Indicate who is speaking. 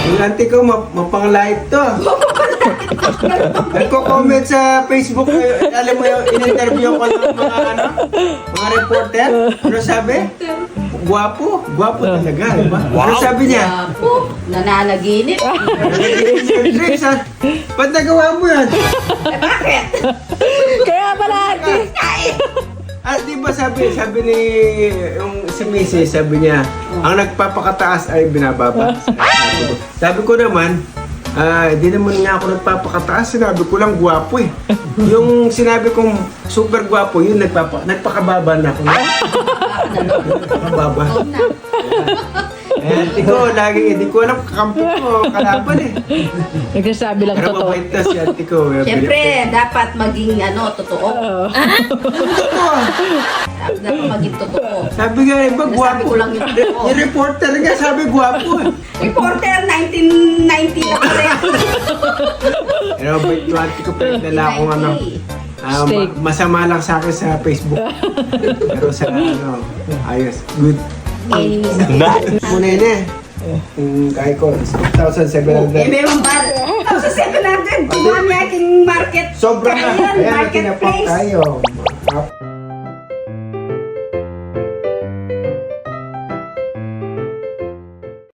Speaker 1: Yung auntie ko, mapang-live to. Nagko-comment sa Facebook. Alam mo yung in-interview ko ng mga reporter. Ano sabi? Gwapo. Gwapo talaga, di ba? Ano sabi niya?
Speaker 2: Apo, nananaginip.
Speaker 1: Grace, ba't nagawa mo yan?
Speaker 2: Bakit?
Speaker 3: Kaya pala, ate.
Speaker 1: Di ba sabi ni yung si Mrs. sabi niya, ang nagpapakataas ay binababa. Sabi ko naman, di naman nga ako nagpapakataas, sinabi ko lang gwapo eh. Yung sinabi kong super gwapo, yun nagpakababa na ako. Nagpakababa. Hindi ko, hindi ko alam kakampi ko, kalaban eh.
Speaker 3: Nagsasabi lang
Speaker 1: Pero
Speaker 3: totoo.
Speaker 1: mabait na si auntie ko.
Speaker 2: Siyempre, dapat maging totoo. Dapat maging totoo.
Speaker 1: Sabi nga, iba
Speaker 2: Sinasabi
Speaker 1: gwapo.
Speaker 2: ko lang yung totoo.
Speaker 1: Yung reporter nga sabi gwapo eh.
Speaker 2: Reporter, 1990 na pala.
Speaker 1: Pero mabait yung auntie ko, pinagdala akong
Speaker 3: Steak.
Speaker 1: masama lang sa akin sa Facebook. Pero sa ayos, good. Muna yun eh. Kaya ko, 6,700.
Speaker 2: Meron ba? 1,700. Dumami aking market.
Speaker 1: Sobrang
Speaker 2: Ayan,
Speaker 1: kaya
Speaker 2: marketplace.
Speaker 1: tayo.